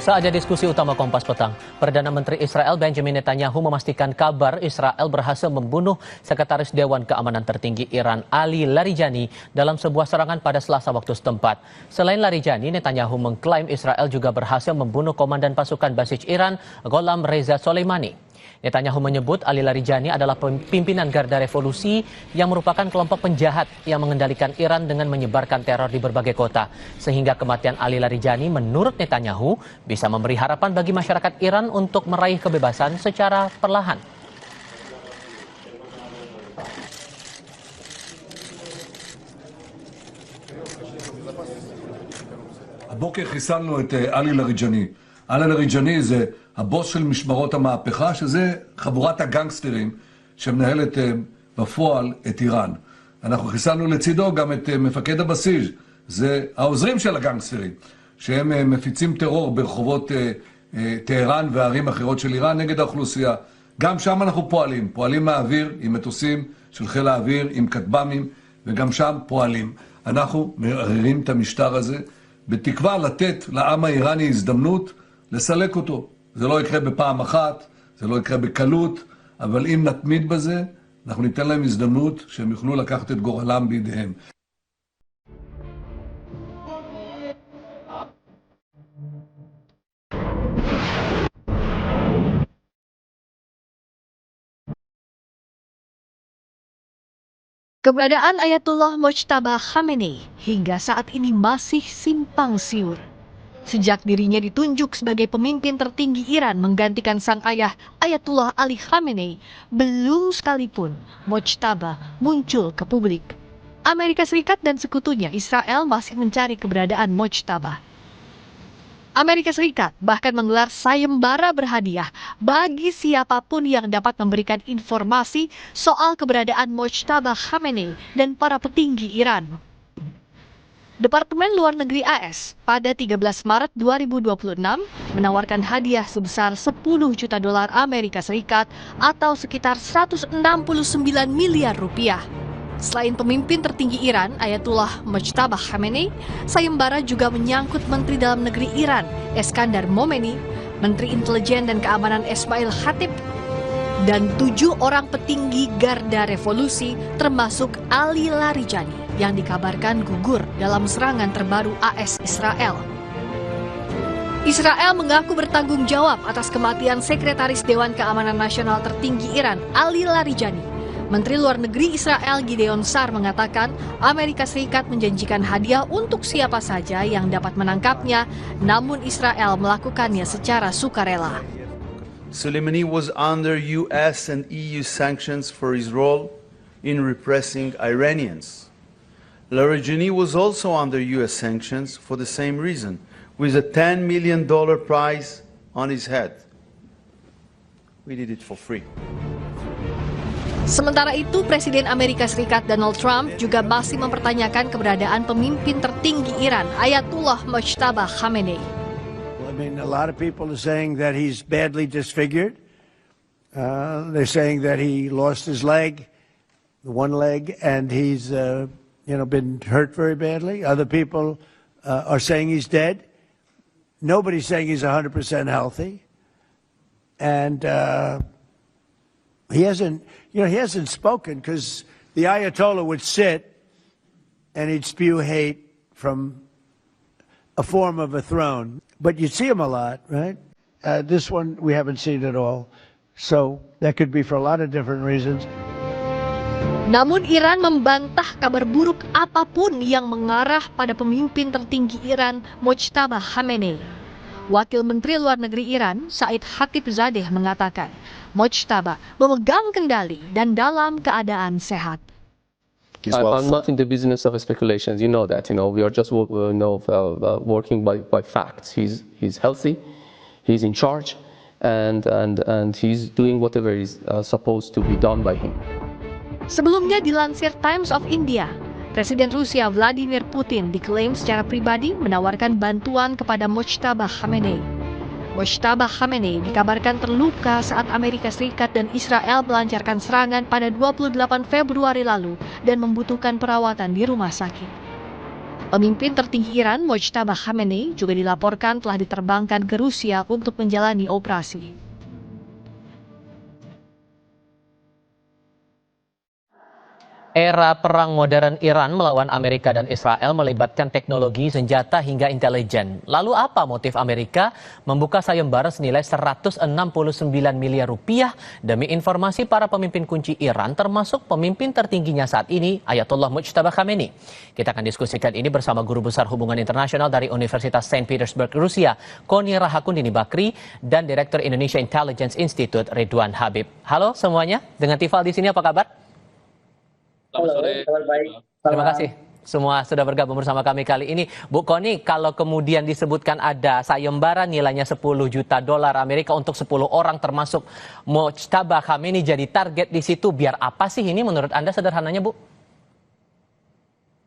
Saatnya diskusi utama Kompas Petang. Perdana Menteri Israel Benjamin Netanyahu memastikan kabar Israel berhasil membunuh Sekretaris Dewan Keamanan Tertinggi Iran Ali Larijani dalam sebuah serangan pada Selasa waktu setempat. Selain Larijani, Netanyahu mengklaim Israel juga berhasil membunuh Komandan Pasukan Basij Iran Gholam Reza Soleimani. Netanyahu menyebut Ali Larijani adalah pimpinan Garda Revolusi yang merupakan kelompok penjahat yang mengendalikan Iran dengan menyebarkan teror di berbagai kota. Sehingga kematian Ali Larijani menurut Netanyahu bisa memberi harapan bagi masyarakat Iran untuk meraih kebebasan secara perlahan. הבוקר חיסלנו את עלי לאריג'אני. עלי לאריג'אני זה הבוס של משמרות המהפכה, שזה חבורת הגנגסטרים שמנהלת בפועל את איראן. אנחנו חיסלנו לצידו גם את מפקד הבסיס, זה העוזרים של הגנגסטרים, שהם מפיצים טרור ברחובות טהרן וערים אחרות של איראן נגד האוכלוסייה. גם שם אנחנו פועלים מהאוויר עם מטוסים של חיל האוויר, עם כטב"מים, וגם שם פועלים. אנחנו מערערים את המשטר הזה, בתקווה לתת לעם האיראני הזדמנות לסלק אותו. זה לא יקרה בפעם אחת, זה לא יקרה בקלות, אבל אם נתמיד בזה, אנחנו ניתן להם הזדמנות שהם יוכלו לקחת את גורלם בידיהם. Keberadaan Ayatullah Mojtaba Khamenei hingga saat ini masih simpang siur. Sejak dirinya ditunjuk sebagai pemimpin tertinggi Iran menggantikan sang ayah Ayatullah Ali Khamenei, belum sekalipun Mojtaba muncul ke publik. Amerika Serikat dan sekutunya Israel masih mencari keberadaan Mojtaba. Amerika Serikat bahkan menggelar sayembara berhadiah bagi siapapun yang dapat memberikan informasi soal keberadaan Mojtaba Khamenei dan para petinggi Iran. Departemen Luar Negeri AS pada 13 Maret 2026 menawarkan hadiah sebesar 10 juta dolar Amerika Serikat atau sekitar 169 miliar rupiah. Selain pemimpin tertinggi Iran, Ayatullah Mojtaba Khamenei, sayembara juga menyangkut Menteri Dalam Negeri Iran, Eskandar Momeni, Menteri Intelijen dan Keamanan Esmail Khatib, dan 7 orang petinggi Garda Revolusi termasuk Ali Larijani yang dikabarkan gugur dalam serangan terbaru AS Israel. Israel mengaku bertanggung jawab atas kematian Sekretaris Dewan Keamanan Nasional Tertinggi Iran, Ali Larijani. Menteri Luar Negeri Israel Gideon Sa'ar mengatakan Amerika Serikat menjanjikan hadiah untuk siapa saja yang dapat menangkapnya, namun Israel melakukannya secara sukarela. Soleimani was under US and EU sanctions for his role in repressing Iranians. Larijani was also under US sanctions for the same reason, with a $10 million prize on his head. We did it for free. Sementara itu, Presiden Amerika Serikat Donald Trump juga masih mempertanyakan keberadaan pemimpin tertinggi Iran, Ayatullah Mojtaba Khamenei. Well, I mean, a lot of people are saying that he's badly disfigured. They're saying that he lost his leg, the one leg, and he's been hurt very badly. Other people are saying he's dead. Nobody's saying he's 100% healthy. And he hasn't spoken because the Ayatollah would sit and he'd spew hate from a form of a throne. But you see him a lot, right? This one we haven't seen at all. So that could be for a lot of different reasons. Namun Iran membantah kabar buruk apapun yang mengarah pada pemimpin tertinggi Iran, Mojtaba Khamenei. Wakil Menteri Luar Negeri Iran, Said Khatibzadeh mengatakan, Mojtaba memegang kendali dan dalam keadaan sehat. I'm not in the business of speculations. You know that. We are just working by facts. He's healthy, he's in charge, and he's doing whatever is supposed to be done by him. Sebelumnya dilansir Times of India, Presiden Rusia Vladimir Putin diklaim secara pribadi menawarkan bantuan kepada Mojtaba Khamenei. Mojtaba Khamenei dikabarkan terluka saat Amerika Serikat dan Israel melancarkan serangan pada 28 Februari lalu dan membutuhkan perawatan di rumah sakit. Pemimpin tertinggi Iran, Mojtaba Khamenei, juga dilaporkan telah diterbangkan ke Rusia untuk menjalani operasi. Era perang modern Iran melawan Amerika dan Israel melibatkan teknologi, senjata, hingga intelijen. Lalu apa motif Amerika membuka sayembara senilai 169 miliar rupiah demi informasi para pemimpin kunci Iran, termasuk pemimpin tertingginya saat ini, Ayatollah Mojtaba Khamenei? Kita akan diskusikan ini bersama Guru Besar Hubungan Internasional dari Universitas Saint Petersburg, Rusia, Kony Rahakundini Bakri, dan Direktur Indonesia Intelligence Institute, Ridwan Habib. Halo semuanya, dengan Tifal di sini, apa kabar? Halo, kabar baik. Terima kasih semua sudah bergabung bersama kami kali ini. Bu Kony, kalau kemudian disebutkan ada sayembara nilainya 10 juta dolar Amerika untuk 10 orang termasuk Mojtaba Khamenei jadi target di situ, biar apa sih ini menurut Anda sederhananya, Bu?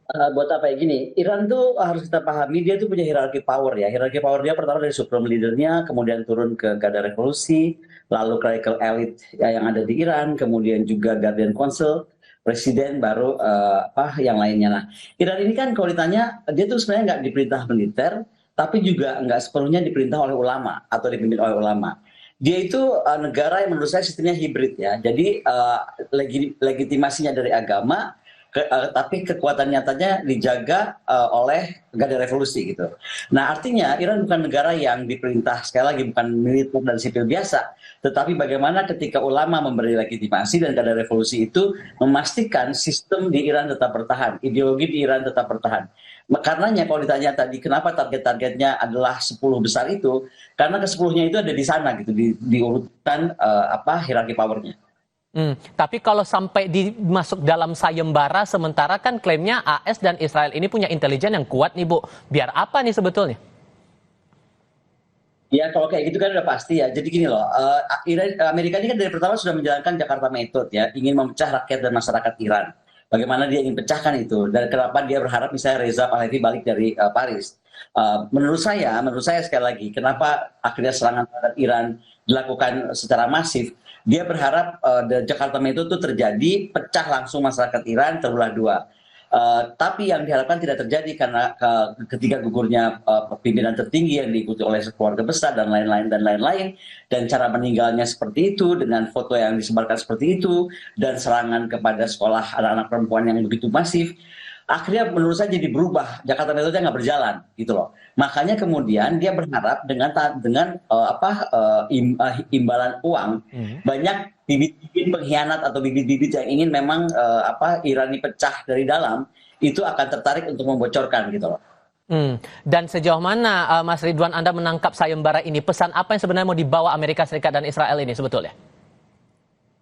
Buat apa ya gini, Iran tuh harus kita pahami, dia tuh punya hierarki power ya. Hierarki power dia pertama dari supreme leadernya, kemudian turun ke Garda Revolusi, lalu clerical elite yang ada di Iran, kemudian juga Guardian Council, presiden, baru yang lainnya. Nah, Iran ini kan kalau ditanya, dia tuh sebenarnya nggak diperintah militer, tapi juga nggak sepenuhnya diperintah oleh ulama atau dipimpin oleh ulama. Dia itu negara yang menurut saya sistemnya hibrid ya. Jadi legitimasinya dari agama, tapi kekuatan nyatanya dijaga oleh Garda Revolusi gitu. Nah, artinya Iran bukan negara yang diperintah, sekali lagi bukan militer dan sipil biasa, tetapi bagaimana ketika ulama memberi legitimasi dan Garda Revolusi itu memastikan sistem di Iran tetap bertahan, ideologi di Iran tetap bertahan. Karenanya kalau ditanya tadi kenapa target-targetnya adalah 10 besar itu, karena ke-10-nya itu ada di sana gitu, di urutan hierarki powernya. Tapi kalau sampai masuk dalam sayembara, sementara kan klaimnya AS dan Israel ini punya intelijen yang kuat nih, Bu. Biar apa nih sebetulnya? Ya kalau kayak gitu kan udah pasti ya. Jadi gini loh, Amerika ini kan dari pertama sudah menjalankan Jakarta Method ya, ingin memecah rakyat dan masyarakat Iran. Bagaimana dia ingin pecahkan itu, dan kenapa dia berharap misalnya Reza Pahlavi balik dari Paris. Menurut saya sekali lagi, kenapa akhirnya serangan terhadap Iran dilakukan secara masif, dia berharap Jakarta Method itu terjadi, pecah langsung masyarakat Iran, terbelah dua. Tapi yang diharapkan tidak terjadi karena ketika gugurnya pimpinan tertinggi yang diikuti oleh keluarga besar dan lain-lain, dan cara meninggalnya seperti itu dengan foto yang disebarkan seperti itu dan serangan kepada sekolah anak-anak perempuan yang begitu masif, akhirnya menurut saya jadi berubah, Jakarta Method-nya nggak berjalan gitu loh. Makanya kemudian dia berharap dengan imbalan uang, banyak bibit-bibit pengkhianat atau bibit-bibit yang ingin memang Iran dipecah dari dalam, itu akan tertarik untuk membocorkan gitu loh. Dan sejauh mana Mas Ridwan, Anda menangkap sayembara ini? Pesan apa yang sebenarnya mau dibawa Amerika Serikat dan Israel ini sebetulnya?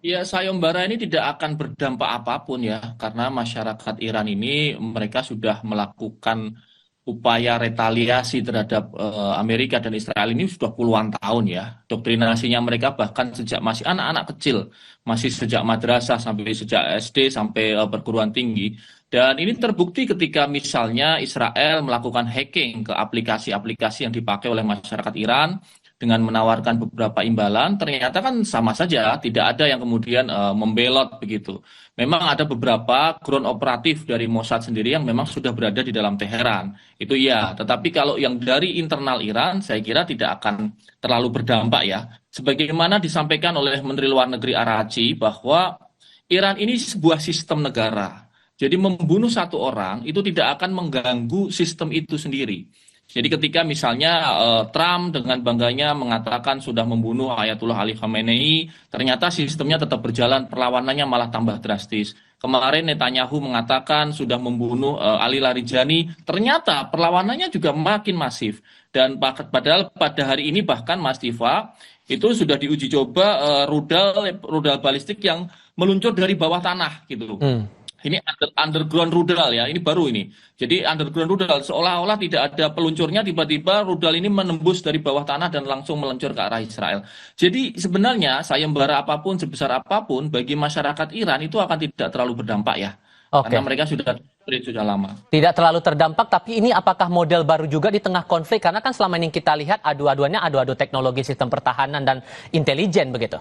Ya, sayembara ini tidak akan berdampak apapun ya, karena masyarakat Iran ini mereka sudah melakukan upaya retaliasi terhadap Amerika dan Israel ini sudah puluhan tahun ya. Doktrinasinya mereka bahkan sejak masih anak-anak kecil, masih sejak madrasah sampai sejak SD sampai perguruan tinggi. Dan ini terbukti ketika misalnya Israel melakukan hacking ke aplikasi-aplikasi yang dipakai oleh masyarakat Iran dengan menawarkan beberapa imbalan, ternyata kan sama saja, tidak ada yang kemudian membelot begitu. Memang ada beberapa ground operatif dari Mossad sendiri yang memang sudah berada di dalam Teheran. Itu ya, tetapi kalau yang dari internal Iran, saya kira tidak akan terlalu berdampak ya. Sebagaimana disampaikan oleh Menteri Luar Negeri Araghchi bahwa Iran ini sebuah sistem negara. Jadi membunuh satu orang itu tidak akan mengganggu sistem itu sendiri. Jadi ketika misalnya Trump dengan bangganya mengatakan sudah membunuh Ayatullah Ali Khamenei, ternyata sistemnya tetap berjalan, perlawanannya malah tambah drastis. Kemarin Netanyahu mengatakan sudah membunuh Ali Larijani, ternyata perlawanannya juga makin masif. Dan padahal pada hari ini bahkan Mas Tiva, itu sudah diuji coba rudal balistik yang meluncur dari bawah tanah gitu. Ini underground rudal ya, ini baru ini. Jadi underground rudal seolah-olah tidak ada peluncurnya, tiba-tiba rudal ini menembus dari bawah tanah dan langsung meluncur ke arah Israel. Jadi sebenarnya sayembara apapun, sebesar apapun, bagi masyarakat Iran itu akan tidak terlalu berdampak ya. Karena mereka sudah lama. Tidak terlalu terdampak, tapi ini apakah model baru juga di tengah konflik? Karena kan selama ini kita lihat adu-adu teknologi sistem pertahanan dan intelijen begitu.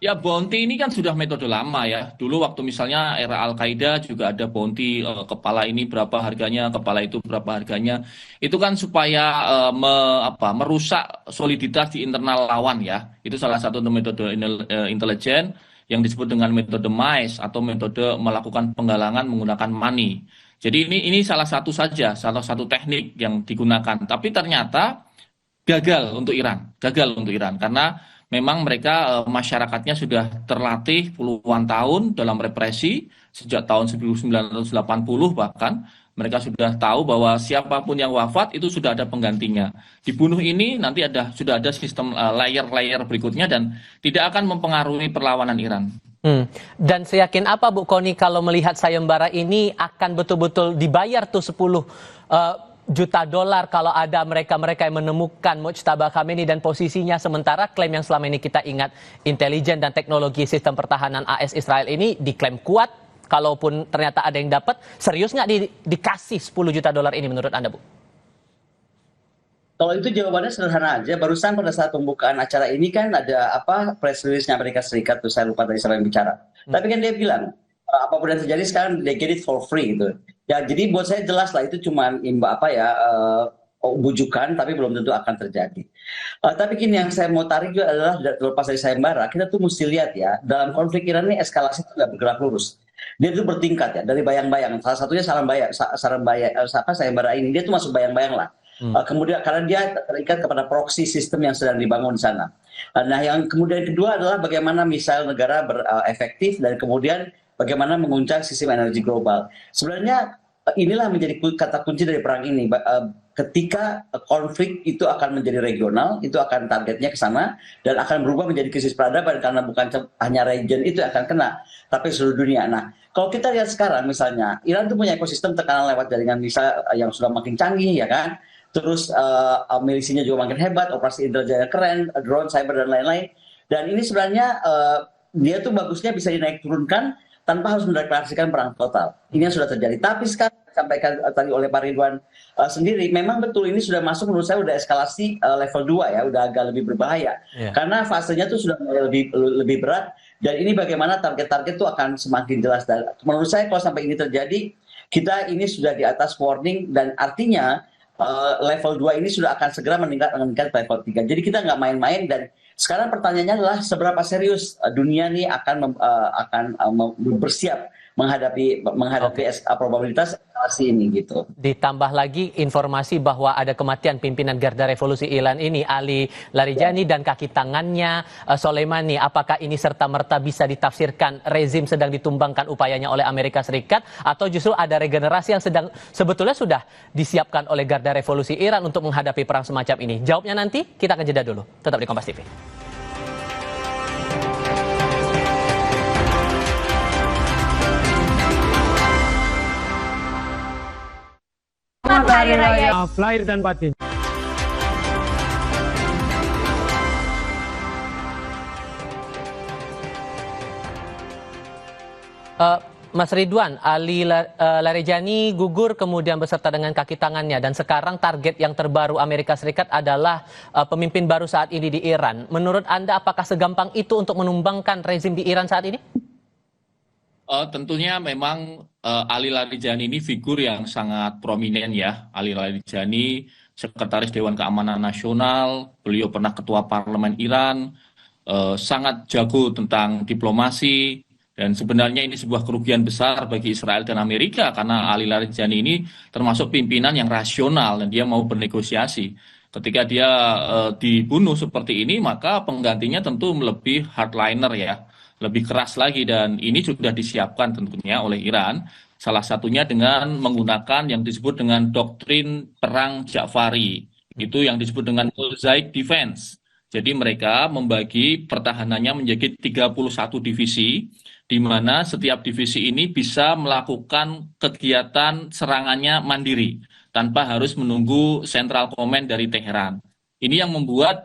Ya, bounty ini kan sudah metode lama ya. Dulu waktu misalnya era Al-Qaeda juga ada bounty, kepala ini berapa harganya, kepala itu berapa harganya. Itu kan supaya merusak soliditas di internal lawan ya. Itu salah satu metode intelijen yang disebut dengan metode MICE atau metode melakukan penggalangan menggunakan money. Jadi ini salah satu saja, salah satu teknik yang digunakan. Tapi ternyata gagal untuk Iran karena memang mereka masyarakatnya sudah terlatih puluhan tahun dalam represi sejak tahun 1980 bahkan mereka sudah tahu bahwa siapapun yang wafat itu sudah ada penggantinya. Dibunuh ini nanti sudah ada sistem layer-layer berikutnya dan tidak akan mempengaruhi perlawanan Iran. Dan seyakin apa Bu Kony kalau melihat sayembara ini akan betul-betul dibayar tuh 10 juta dolar kalau ada mereka-mereka yang menemukan Mujtaba Khamenei dan posisinya, sementara klaim yang selama ini kita ingat intelijen dan teknologi sistem pertahanan AS Israel ini diklaim kuat, kalaupun ternyata ada yang dapat, serius nggak dikasih 10 juta dolar ini menurut Anda Bu? Kalau itu jawabannya sederhana aja. Barusan pada saat pembukaan acara ini kan ada press release-nya Amerika Serikat tuh, saya lupa tadi siapa yang bicara. Tapi kan dia bilang apapun yang terjadi sekarang they get it for free gitu. Ya, jadi buat saya jelas lah itu cuma bujukan, tapi belum tentu akan terjadi. Tapi gini, yang saya mau tarik juga adalah terlepas dari sayembara, kita tuh mesti lihat ya, dalam konflik Iran ini eskalasi itu nggak bergerak lurus. Dia tuh bertingkat ya, dari bayang-bayang. Salah satunya sayembara ini, dia tuh masuk bayang-bayang lah. Kemudian karena dia terikat kepada proxy sistem yang sedang dibangun di sana. Nah, yang kemudian kedua adalah bagaimana misail negara efektif dan kemudian bagaimana menguncang sistem energi global. Sebenarnya inilah menjadi kata kunci dari perang ini. Ketika konflik itu akan menjadi regional, itu akan targetnya ke sana dan akan berubah menjadi krisis peradaban karena bukan hanya region itu yang akan kena, tapi seluruh dunia. Nah, kalau kita lihat sekarang misalnya, Iran itu punya ekosistem tekanan lewat jaringan misail yang sudah makin canggih, ya kan? Terus milisinya juga makin hebat, operasi intelijen keren, drone, cyber dan lain-lain. Dan ini sebenarnya dia tuh bagusnya bisa dinaik turunkan tanpa harus mendeklarasikan perang total. Ini yang sudah terjadi. Tapi sekarang sampaikan tadi oleh Pak Ridwan sendiri, memang betul ini sudah masuk menurut saya udah eskalasi level 2 ya, udah agak lebih berbahaya. Karena fasenya tuh sudah lebih berat dan ini bagaimana target-target itu akan semakin jelas. Dan menurut saya kalau sampai ini terjadi, kita ini sudah di atas warning dan artinya level 2 ini sudah akan segera meningkat level 3. Jadi kita nggak main-main dan sekarang pertanyaannya adalah seberapa serius dunia nih akan bersiap menghadapi probabilitas eskalasi ini gitu. Ditambah lagi informasi bahwa ada kematian pimpinan Garda Revolusi Iran ini, Ali Larijani, dan kaki tangannya Soleimani. Apakah ini serta-merta bisa ditafsirkan rezim sedang ditumbangkan upayanya oleh Amerika Serikat, atau justru ada regenerasi yang sebetulnya sudah disiapkan oleh Garda Revolusi Iran untuk menghadapi perang semacam ini? Jawabnya nanti, kita akan jeda dulu. Tetap di Kompas TV. Hari Raya. Lahir dan batin. Mas Ridwan, Ali Larijani gugur kemudian beserta dengan kaki tangannya, dan sekarang target yang terbaru Amerika Serikat adalah pemimpin baru saat ini di Iran. Menurut Anda apakah segampang itu untuk menumbangkan rezim di Iran saat ini? Tentunya memang Ali Larijani ini figur yang sangat prominen ya. Ali Larijani, Sekretaris Dewan Keamanan Nasional, beliau pernah Ketua Parlemen Iran, sangat jago tentang diplomasi, dan sebenarnya ini sebuah kerugian besar bagi Israel dan Amerika karena Ali Larijani ini termasuk pimpinan yang rasional dan dia mau bernegosiasi. Ketika dia dibunuh seperti ini, maka penggantinya tentu lebih hardliner ya, lebih keras lagi, dan ini sudah disiapkan tentunya oleh Iran, salah satunya dengan menggunakan yang disebut dengan doktrin perang Ja'fari, itu yang disebut dengan mosaic defense. Jadi mereka membagi pertahanannya menjadi 31 divisi, di mana setiap divisi ini bisa melakukan kegiatan serangannya mandiri, tanpa harus menunggu Central Command dari Teheran. Ini yang membuat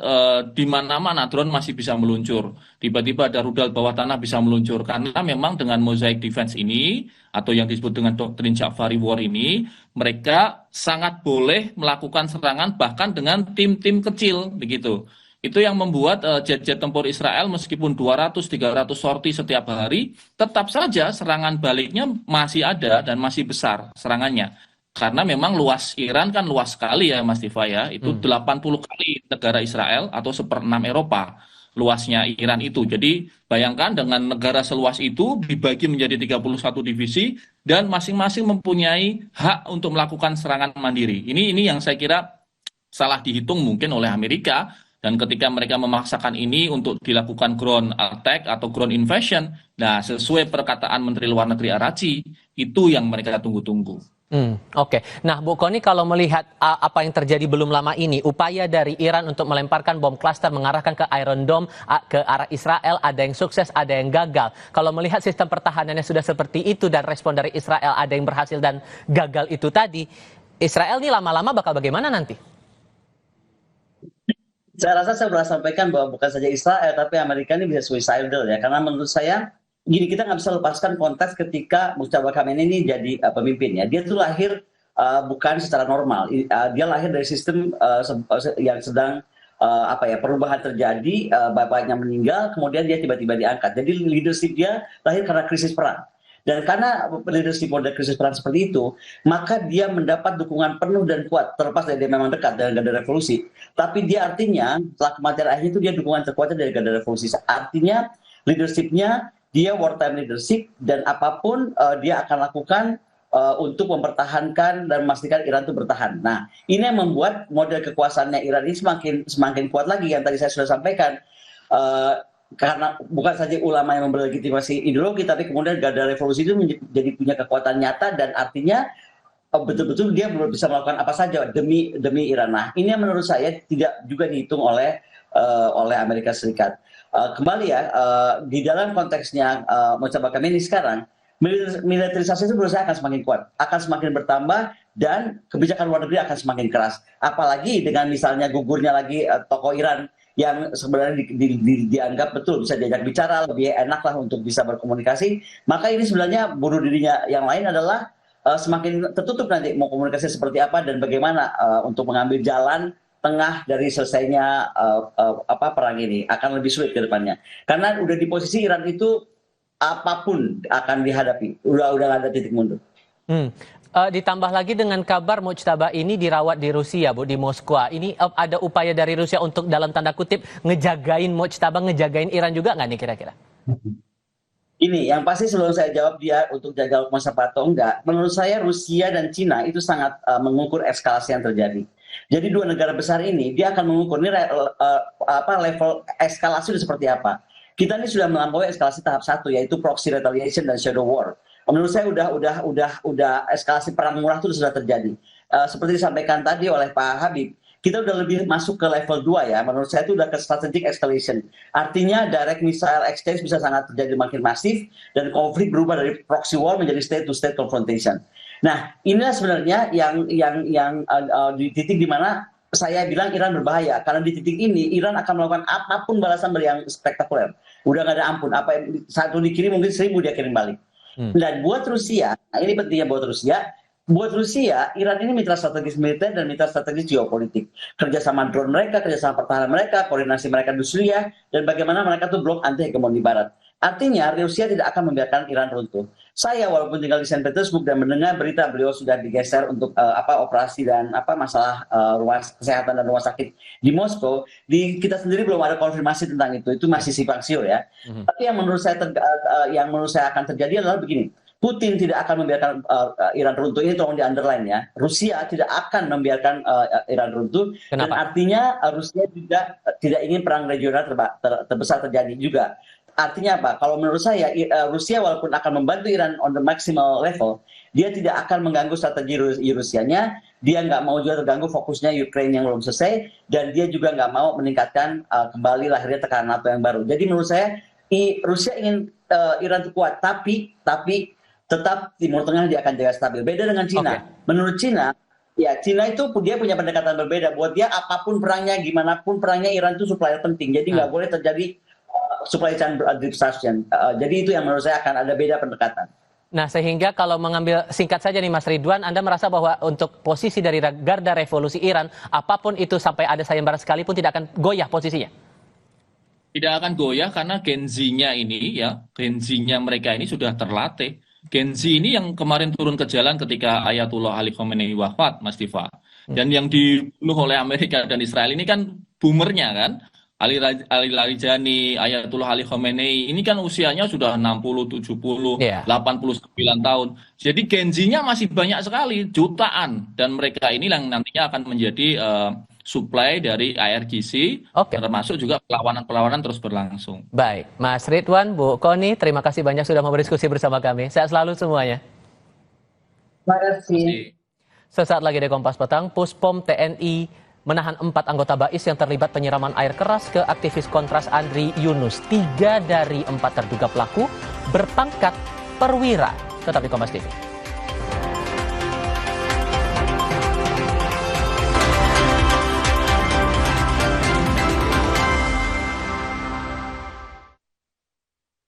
di mana-mana drone masih bisa meluncur. Tiba-tiba ada rudal bawah tanah bisa meluncur. Karena memang dengan mosaic defense ini, atau yang disebut dengan doktrin Ja'fari War ini, mereka sangat boleh melakukan serangan bahkan dengan tim-tim kecil, begitu. Itu yang membuat jet-jet tempur Israel meskipun 200-300 sorti setiap hari, tetap saja serangan baliknya masih ada dan masih besar serangannya. Karena memang luas Iran kan luas sekali ya Mas Diva ya, itu 80 kali negara Israel atau 1/6 Eropa luasnya Iran itu. Jadi bayangkan dengan negara seluas itu dibagi menjadi 31 divisi dan masing-masing mempunyai hak untuk melakukan serangan mandiri. Ini yang saya kira salah dihitung mungkin oleh Amerika, dan ketika mereka memaksakan ini untuk dilakukan ground attack atau ground invasion, nah sesuai perkataan Menteri Luar Negeri Araghchi, itu yang mereka tunggu-tunggu. Oke. Nah, Bu Kony, kalau melihat apa yang terjadi belum lama ini, upaya dari Iran untuk melemparkan bom klaster mengarahkan ke Iron Dome, ke arah Israel, ada yang sukses, ada yang gagal. Kalau melihat sistem pertahanannya sudah seperti itu dan respon dari Israel ada yang berhasil dan gagal itu tadi, Israel ini lama-lama bakal bagaimana nanti? Saya rasa saya pernah sampaikan bahwa bukan saja Israel, tapi Amerika ini bisa suicidal ya. Karena menurut saya, gini, kita nggak bisa lepaskan konteks ketika Mujtaba Khamenei ini jadi pemimpin ya. Dia tuh lahir bukan secara normal. Dia lahir dari sistem yang sedang perubahan terjadi, bapaknya meninggal, kemudian dia tiba-tiba diangkat. Jadi leadership dia lahir karena krisis perang. Dan karena leadership model krisis perang seperti itu, maka dia mendapat dukungan penuh dan kuat, terlepas dari dia memang dekat dengan Garda Revolusi. Tapi dia artinya, setelah kematian ayahnya itu dia dukungan terkuatnya dari Garda Revolusi. Artinya, leadershipnya, dia wartime leadership, dan apapun dia akan lakukan untuk mempertahankan dan memastikan Iran itu bertahan. Nah, ini yang membuat model kekuasaannya Iran ini semakin kuat lagi, yang tadi saya sudah sampaikan. Karena bukan saja ulama yang berlegitimasi ideologi, tapi kemudian Garda Revolusi itu menjadi punya kekuatan nyata, dan artinya betul-betul dia bisa melakukan apa saja demi Iran. Nah, ini yang menurut saya tidak juga dihitung oleh Amerika Serikat. Kembali ya, di dalam konteksnya Mujtaba Khamenei sekarang, militerisasi itu menurut saya akan semakin kuat, akan semakin bertambah, dan kebijakan luar negeri akan semakin keras. Apalagi dengan misalnya gugurnya lagi tokoh Iran yang sebenarnya dianggap betul bisa diajak bicara, lebih enak lah untuk bisa berkomunikasi, maka ini sebenarnya bunuh dirinya yang lain adalah semakin tertutup nanti mau komunikasi seperti apa dan bagaimana untuk mengambil jalan tengah dari selesainya perang ini akan lebih sulit ke depannya. Karena udah di posisi Iran itu apapun akan dihadapi, udah nggak ada titik mundur. Ditambah lagi dengan kabar Mujtaba ini dirawat di Rusia, Bu, di Moskwa. Ini ada upaya dari Rusia untuk dalam tanda kutip ngejagain Mujtaba, ngejagain Iran juga nggak nih kira-kira? Ini yang pasti sebelum saya jawab dia untuk jaga Mujtaba atau enggak, menurut saya Rusia dan Cina itu sangat mengukur eskalasi yang terjadi. Jadi dua negara besar ini dia akan mengukur ini level eskalasi itu seperti apa. Kita ini sudah melampaui eskalasi tahap 1, yaitu proxy retaliation dan shadow war. Menurut saya udah eskalasi perang murah itu sudah terjadi. Seperti disampaikan tadi oleh Pak Habib, kita udah lebih masuk ke level 2 ya. Menurut saya itu udah ke strategic escalation. Artinya direct missile exchange bisa sangat terjadi makin masif, dan konflik berubah dari proxy war menjadi state to state confrontation. Nah, inilah sebenarnya yang di titik di mana saya bilang Iran berbahaya, karena di titik ini Iran akan melakukan apapun balasan yang spektakuler. Udah nggak ada ampun. Apa yang satu dikirim mungkin 1000 dia kirim balik. Dan buat Rusia, nah ini pentingnya buat Rusia, Iran ini mitra strategis militer dan mitra strategis geopolitik. Kerjasama drone mereka, kerjasama pertahanan mereka, koordinasi mereka di Syria, dan bagaimana mereka tuh blok anti hegemoni Barat. Artinya Rusia tidak akan membiarkan Iran runtuh. Saya walaupun tinggal di Saint Petersburg dan mendengar berita beliau sudah digeser untuk operasi dan masalah rumah kesehatan dan rumah sakit di Moskow, kita sendiri belum ada konfirmasi tentang itu masih simpang siur ya. Tapi yang menurut saya akan terjadi adalah begini. Putin tidak akan membiarkan Iran runtuh, ini tolong di underline ya. Rusia tidak akan membiarkan Iran runtuh. Kenapa? Dan artinya Rusia juga tidak ingin perang regional terbesar terjadi juga. Artinya apa? Kalau menurut saya Rusia walaupun akan membantu Iran on the maximal level, dia tidak akan mengganggu strategi Rusianya, dia nggak mau juga terganggu fokusnya Ukraine yang belum selesai, dan dia juga nggak mau meningkatkan kembali lahirnya tekanan NATO yang baru. Jadi menurut saya Rusia ingin Iran itu kuat, tapi tetap Timur Tengah dia akan jaga stabil. Beda dengan Cina. Okay. Menurut Cina, ya Cina itu dia punya pendekatan berbeda. Buat dia apapun perangnya, gimana pun perangnya, Iran itu supplier penting. Jadi nggak boleh terjadi supply chain disruption. Jadi itu yang menurut saya akan ada beda pendekatan. Nah, sehingga kalau mengambil singkat saja nih Mas Ridwan, Anda merasa bahwa untuk posisi dari garda revolusi Iran, apapun itu sampai ada sayembara sekalipun tidak akan goyah posisinya? Tidak akan goyah karena Gen Z-nya ini ya, Gen Z-nya mereka ini sudah terlatih. Gen Z ini yang kemarin turun ke jalan ketika Ayatullah Ali Khamenei wafat, Mas Diva. Dan yang dibunuh oleh Amerika dan Israel ini kan boomernya kan. Ali Larijani, Ayatullah Ali Khamenei, ini kan usianya sudah 60, 70, 89 tahun. Jadi Gen Z-nya masih banyak sekali, jutaan. Dan mereka ini yang nantinya akan menjadi supply dari IRGC, termasuk juga perlawanan-perlawanan terus berlangsung. Baik, Mas Ridwan, Bu Kony, terima kasih banyak sudah mau berdiskusi bersama kami. Sehat selalu semuanya. Terima kasih. Sesaat lagi di Kompas Petang, Puspom TNI menahan 4 anggota BAIS yang terlibat penyiraman air keras ke aktivis Kontras Andri Yunus. 3 dari 4 terduga pelaku berpangkat perwira. Tetap di Kompas TV.